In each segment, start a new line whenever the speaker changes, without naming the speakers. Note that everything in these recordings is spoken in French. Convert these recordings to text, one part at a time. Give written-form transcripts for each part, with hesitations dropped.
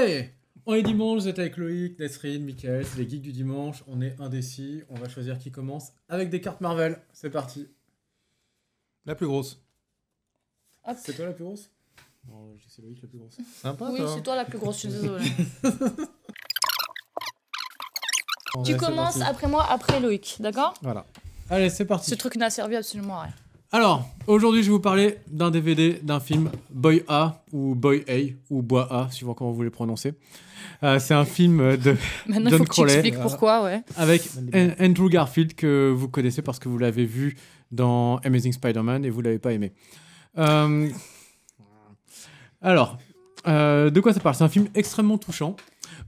Allez, on est dimanche, vous êtes avec Loïc, Nesrine, Mickaël, c'est les geeks du dimanche, on est indécis, on va choisir qui commence avec des cartes Marvel, c'est parti.
La plus grosse.
Hop.
C'est toi la plus grosse? Non, c'est Loïc la plus grosse.
Sympa,
Oui,
toi.
c'est toi la plus grosse, je suis désolée.
Ouais,
Tu
c'est
commences
parti.
après moi, après Loïc, d'accord?
Voilà. Allez, c'est parti.
Ce truc n'a servi absolument à rien.
Alors, aujourd'hui, je vais vous parler d'un DVD d'un film Boy A ou Boy A ou Bois A, suivant comment vous voulez prononcer. C'est un film de
Maintenant, il
John
faut que tu
Crowley,
expliques pourquoi, ouais.
avec Andrew Garfield que vous connaissez parce que vous l'avez vu dans Amazing Spider-Man et vous l'avez pas aimé. Alors, de quoi ça parle? C'est un film extrêmement touchant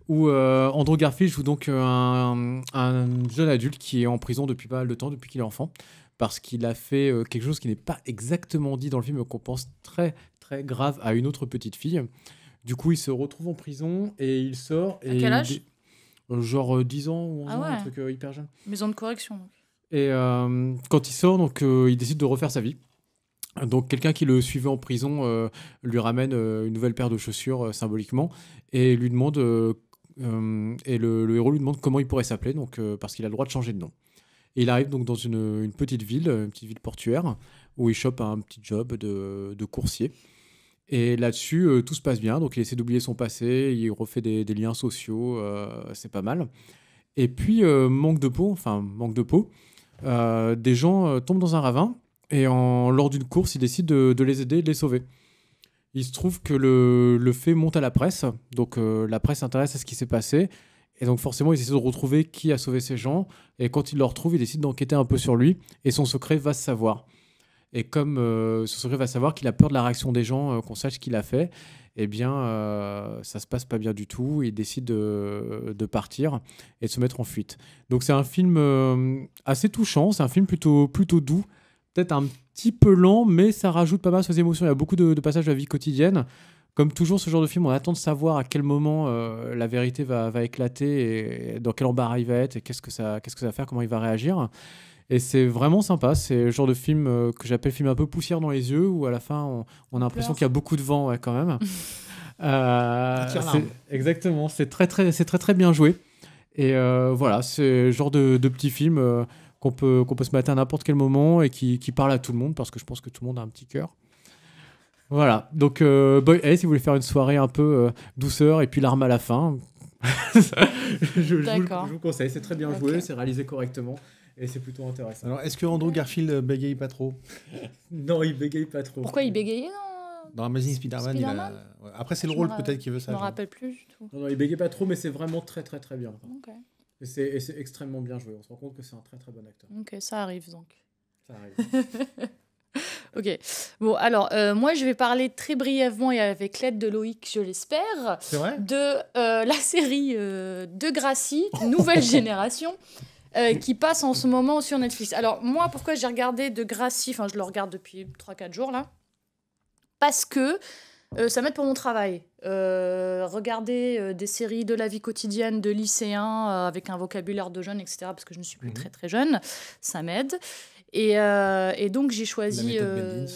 où Andrew Garfield joue donc un jeune adulte qui est en prison depuis pas mal de temps, depuis qu'il est enfant, parce qu'il a fait quelque chose qui n'est pas exactement dit dans le film, mais qu'on pense très très grave à une autre petite fille. Du coup, il se retrouve en prison et il sort.
À quel âge?
Genre 10 ans ou 11
Ah
ans,
ouais.
un truc hyper jeune.
Maison de correction. Donc.
Et quand il sort, donc, il décide de refaire sa vie. Donc quelqu'un qui le suivait en prison lui ramène une nouvelle paire de chaussures symboliquement et lui demande et le héros lui demande comment il pourrait s'appeler, donc parce qu'il a le droit de changer de nom. Et il arrive donc dans une petite ville portuaire où il chope un petit job de coursier. Et là-dessus, tout se passe bien. Donc il essaie d'oublier son passé, il refait des liens sociaux, c'est pas mal. Et puis manque de peau, des gens tombent dans un ravin. Et lors d'une course, il décide de les aider, de les sauver. Il se trouve que le fait monte à la presse. Donc la presse s'intéresse à ce qui s'est passé. Et donc forcément, il essaie de retrouver qui a sauvé ces gens. Et quand il le retrouve, il décide d'enquêter un peu sur lui. Et son secret va se savoir. Et comme son secret va savoir qu'il a peur de la réaction des gens, qu'on sache ce qu'il a fait, eh bien, ça se passe pas bien du tout. Il décide de partir et de se mettre en fuite. Donc c'est un film assez touchant. C'est un film plutôt doux. Peut-être un petit peu lent, mais ça rajoute pas mal sur les émotions. Il y a beaucoup de passages de la vie quotidienne. Comme toujours, ce genre de film, on attend de savoir à quel moment la vérité va éclater et dans quel embarras il va être et qu'est-ce que ça va faire, comment il va réagir. Et c'est vraiment sympa. C'est le genre de film que j'appelle film un peu poussière dans les yeux, où à la fin, on a l'impression qu'il y a beaucoup de vent quand même. Exactement, c'est très bien joué. Et voilà, c'est le genre de petit film qu'on peut se mettre à n'importe quel moment et qui parle à tout le monde, parce que je pense que tout le monde a un petit cœur. Voilà, donc Boy A, si vous voulez faire une soirée un peu douceur et puis larme à la fin, je vous conseille, c'est très bien joué, c'est réalisé correctement et c'est plutôt intéressant.
Alors, est-ce que Andrew Garfield bégaye pas trop?
Non, il bégaye pas trop.
Pourquoi il bégayait
Dans Amazing Spider-Man, ouais. Après, c'est le rôle peut-être qui veut ça.
Je me rappelle plus du tout.
Non, il bégaye pas trop, mais c'est vraiment très bien.
Ok.
Et c'est extrêmement bien joué. On se rend compte que c'est un très bon acteur.
Ok, ça arrive donc.
Ça arrive.
Ok. Bon, alors, moi, je vais parler très brièvement et avec l'aide de Loïc, je l'espère,
C'est vrai?
de la série de Gracie, Nouvelle Génération, qui passe en ce moment sur Netflix. Alors, moi, pourquoi j'ai regardé de Gracie, enfin, je le regarde depuis 3-4 jours, là, parce que ça m'aide pour mon travail. Regarder des séries de la vie quotidienne de lycéens avec un vocabulaire de jeunes, etc., parce que je ne suis plus très jeune, ça m'aide. Et donc, j'ai choisi...
La méthode Bellins.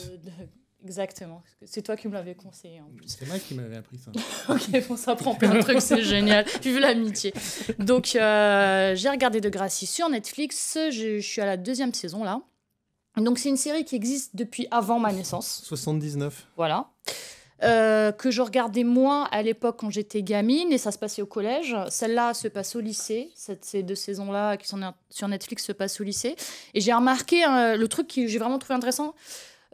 Exactement. C'est toi qui me l'avais conseillé, en plus.
C'est moi qui m'avais appris ça.
Ok, bon, ça prend plein de trucs, c'est génial. Vive l'amitié. Donc, j'ai regardé De Gracie sur Netflix. Je suis à la 2e saison, là. Donc, c'est une série qui existe depuis avant ma naissance.
79.
Voilà. Que je regardais moins à l'époque quand j'étais gamine, et ça se passait au collège. Celle-là se passe au lycée. Ces 2 saisons-là qui sont sur Netflix se passent au lycée. Et j'ai remarqué le truc que j'ai vraiment trouvé intéressant.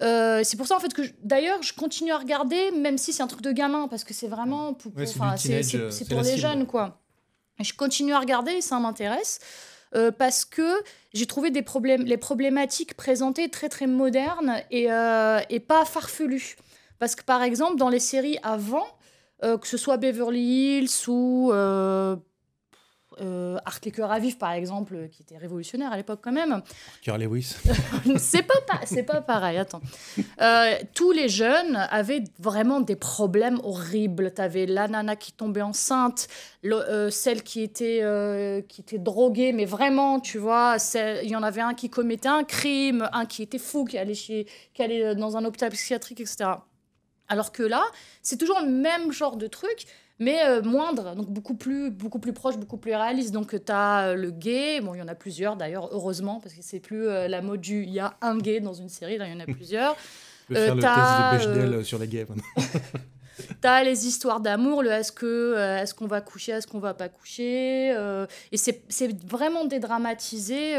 C'est pour ça en fait que d'ailleurs je continue à regarder, même si c'est un truc de gamin, parce que c'est vraiment c'est pour les jeunes, quoi. Et je continue à regarder et ça m'intéresse. Parce que j'ai trouvé les problématiques présentées très modernes et pas farfelues. Parce que, par exemple, dans les séries avant, que ce soit Beverly Hills ou Art les cœurs à vif, par exemple, qui était révolutionnaire à l'époque quand même.
Carl Lewis.
C'est pas pareil, attends. Tous les jeunes avaient vraiment des problèmes horribles. T'avais la nana qui tombait enceinte, celle qui était droguée, mais vraiment, tu vois, il y en avait un qui commettait un crime, un qui était fou, qui allait dans un hôpital psychiatrique, etc. Alors que là, c'est toujours le même genre de truc, mais moindre, donc beaucoup plus proche, beaucoup plus réaliste. Donc tu as le gay, bon il y en a plusieurs d'ailleurs, heureusement, parce que c'est plus la mode du il y a un gay dans une série, là il y en a plusieurs.
Je vais faire le test de Bechdel sur les gays.
T'as les histoires d'amour, le est-ce qu'on va coucher, est-ce qu'on va pas coucher, et c'est vraiment dédramatisé.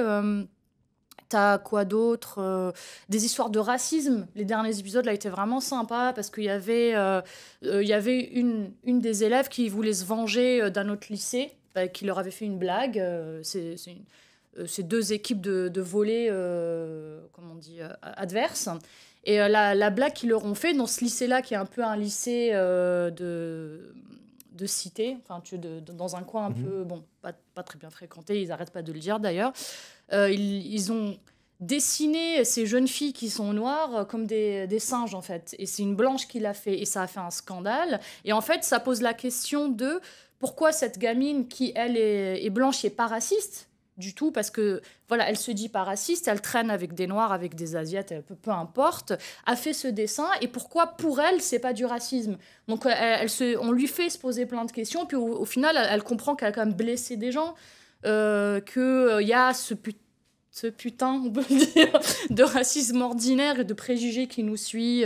T'as quoi d'autre, des histoires de racisme. Les derniers épisodes là étaient vraiment sympas parce qu'il y avait une des élèves qui voulait se venger d'un autre lycée, qui leur avait fait une blague. C'est deux équipes de volley, comment on dit, adverses. Et la blague qu'ils leur ont fait dans ce lycée-là, qui est un peu un lycée de cité, enfin, dans un coin un peu, bon, pas très bien fréquenté, ils n'arrêtent pas de le dire d'ailleurs, ils ont dessiné ces jeunes filles qui sont noires comme des singes, en fait. Et c'est une blanche qui l'a fait, et ça a fait un scandale. Et en fait, ça pose la question de pourquoi cette gamine qui, elle, est blanche, n'est pas raciste du tout, parce que voilà, elle se dit pas raciste, elle traîne avec des noirs, avec des asiates, peu importe, a fait ce dessin, et pourquoi pour elle c'est pas du racisme. Donc on lui fait se poser plein de questions, puis au final elle comprend qu'elle a quand même blessé des gens, que y a ce putain, on peut le dire, de racisme ordinaire et de préjugés qui nous suit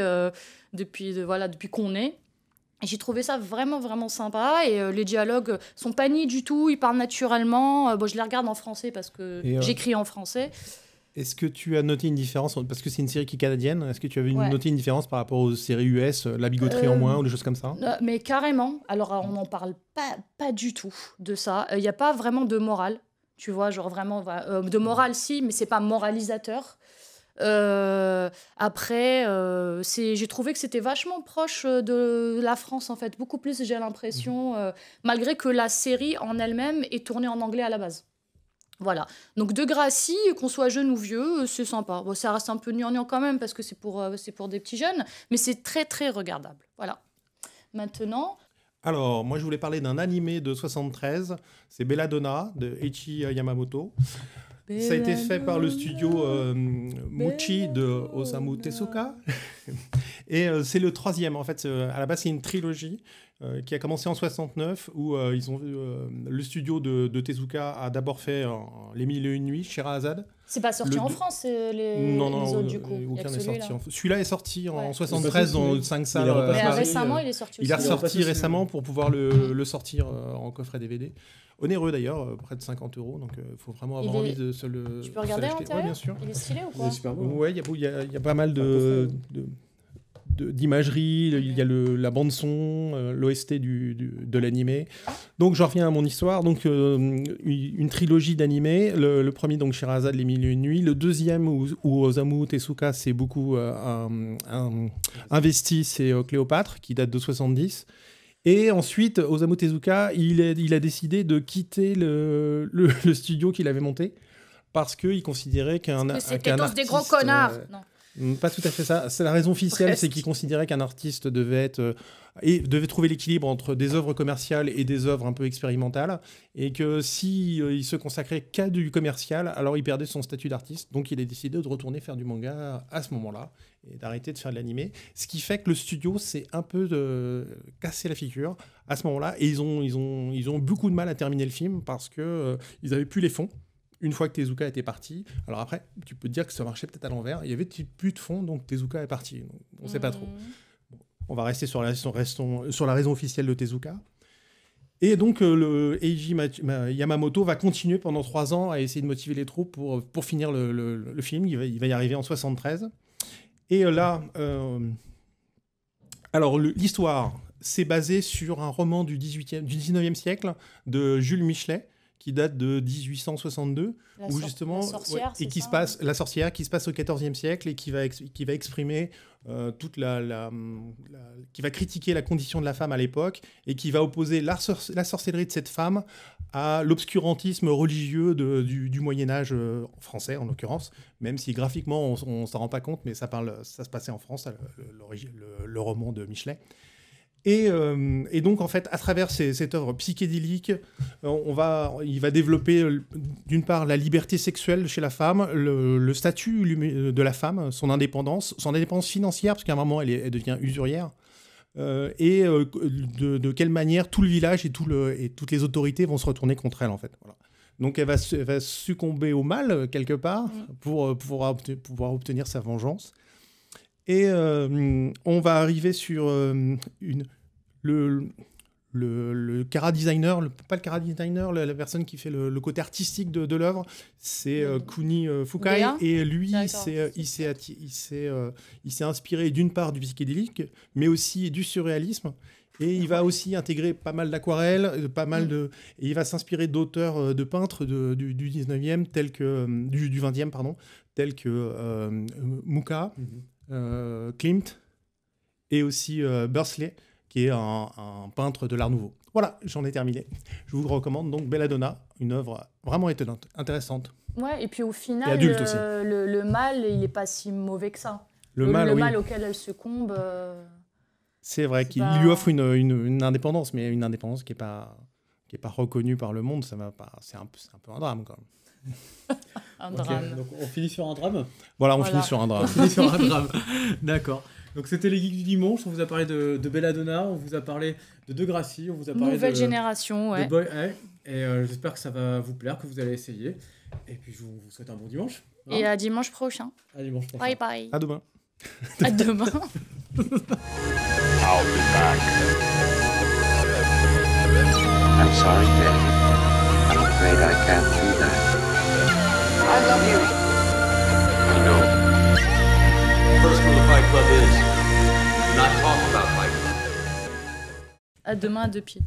depuis qu'on est. Et j'ai trouvé ça vraiment, vraiment sympa. Et les dialogues sont pas niais du tout. Ils parlent naturellement. Bon, je les regarde en français parce que j'écris en français.
Est-ce que tu as noté une différence, parce que c'est une série qui est canadienne, est-ce que tu avais noté une différence par rapport aux séries US, la bigoterie en moins ou des choses comme ça?
Mais carrément. Alors, on n'en parle pas du tout de ça. Il n'y a pas vraiment de morale. Tu vois, genre vraiment... de morale, si, mais c'est pas moralisateur. Après, j'ai trouvé que c'était vachement proche de la France, en fait. Beaucoup plus, j'ai l'impression, malgré que la série en elle-même est tournée en anglais à la base. Voilà. Donc, Degrassi, qu'on soit jeune ou vieux, c'est sympa. Bon, ça reste un peu gnangnan quand même, parce que c'est pour des petits jeunes, mais c'est très, très regardable. Voilà. Maintenant...
Alors, moi, je voulais parler d'un animé de 73. C'est Belladonna, de Eiichi Yamamoto. Ça a été fait par le studio Muchi de Osamu Tezuka. Et c'est le troisième. En fait, à la base, c'est une trilogie qui a commencé en 69, où le studio de Tezuka a d'abord fait Les Mille et Une Nuits, Scheherazade.
C'est pas sorti en France, les autres, du coup.
Aucun n'est sorti. Celui-là est sorti en 73 dans 5 salles.
Mais récemment, il est sorti aussi.
Il est ressorti récemment pour pouvoir le sortir en coffret DVD. Onéreux d'ailleurs, près de 50 €, donc il faut vraiment avoir envie de se le.
Tu peux regarder à l'intérieur ?
Oui, bien sûr.
Il est stylé ou quoi ?
Il est super beau.
Ouais, il y a pas mal d'imagerie, il y a la bande-son, l'OST de l'animé. Donc, j'en reviens à mon histoire. Donc, une trilogie d'animés. Le premier, donc, Scheherazade, Les Mille et Une Nuits. Le deuxième, où Osamu Tezuka s'est beaucoup investi, c'est Cléopâtre, qui date de 70. Et ensuite, Osamu Tezuka, il a décidé de quitter le studio qu'il avait monté parce qu'il considérait qu'un artiste...
C'était tous des gros connards. Non.
Pas tout à fait ça. C'est la raison officielle, c'est qu'il considérait qu'un artiste devait trouver l'équilibre entre des œuvres commerciales et des œuvres un peu expérimentales, et que il se consacrait qu'à du commercial, alors il perdait son statut d'artiste. Donc il a décidé de retourner faire du manga à ce moment-là et d'arrêter de faire de l'animé. Ce qui fait que le studio s'est un peu cassé la figure à ce moment-là, et ils ont beaucoup de mal à terminer le film parce que ils n'avaient plus les fonds. Une fois que Tezuka était parti, alors après, tu peux te dire que ça marchait peut-être à l'envers. Il y avait plus de fonds, donc Tezuka est parti. Donc, on ne sait pas trop. Bon, on va rester sur la raison officielle de Tezuka. Et donc, Eiji Yamamoto va continuer pendant 3 ans à essayer de motiver les troupes pour finir le film. Il va y arriver en 73. Et là, alors l'histoire, c'est basé sur un roman du 19e siècle de Jules Michelet, qui date de 1862, où justement,
la sorcière,
la sorcière qui se passe au XIVe siècle et qui va exprimer qui va critiquer la condition de la femme à l'époque et qui va opposer la sorcellerie de cette femme à l'obscurantisme religieux du Moyen-Âge français, en l'occurrence, même si graphiquement on s'en rend pas compte, mais ça se passait en France, le roman de Michelet. Et donc, en fait, à travers cette œuvre psychédélique, il va développer, d'une part, la liberté sexuelle chez la femme, le statut de la femme, son indépendance financière, parce qu'à un moment, elle devient usurière, de quelle manière tout le village et toutes les autorités vont se retourner contre elle, en fait. Voilà. Donc elle va succomber au mal, quelque part, pour pouvoir obtenir sa vengeance. Et on va arriver sur le chara designer, pas le chara designer, la personne qui fait le côté artistique de l'œuvre, c'est Kuni Fukai.
Béa.
Et lui, il s'est inspiré d'une part du psychédélique, mais aussi du surréalisme. Et il va aussi intégrer pas mal d'aquarelles, et il va s'inspirer d'auteurs, de peintres du 19e, du 20e, pardon, tels que Mucha, Klimt, et aussi Bursley, qui est un peintre de l'Art Nouveau. Voilà, j'en ai terminé. Je vous recommande donc Belladonna, une œuvre vraiment étonnante, intéressante.
Ouais, et puis au final,
Et adulte aussi.
le mal, il n'est pas si mauvais que ça.
Le
Le
mal, oui.
mal auquel elle succombe.
C'est vrai qu'il
pas-
lui offre une indépendance, mais une indépendance qui est pas reconnue par le monde. Ça va pas. C'est un peu un drame, quand même.
Un
Ok,
drame.
donc on finit sur un drame.
Voilà, on
Voilà.
finit sur un drame.
On finit sur un drame. D'accord. Donc c'était les Geeks du Dimanche. On vous a parlé de Belladonna, on vous a parlé de Degrassi, on vous a parlé
Nouvelle
de
génération, ouais.
de Boy Hey. Et j'espère que ça va vous plaire, que vous allez essayer. Et puis je vous souhaite un bon dimanche. Hein.
Et à dimanche prochain.
À dimanche prochain.
Bye bye.
À demain.
À demain.
I'll be back. I'm sorry, Dave. I'm afraid I can't do that.
I love you.
I know.
First rule of Fight Club is do not talk about Fight Club.
À demain à deux pieds.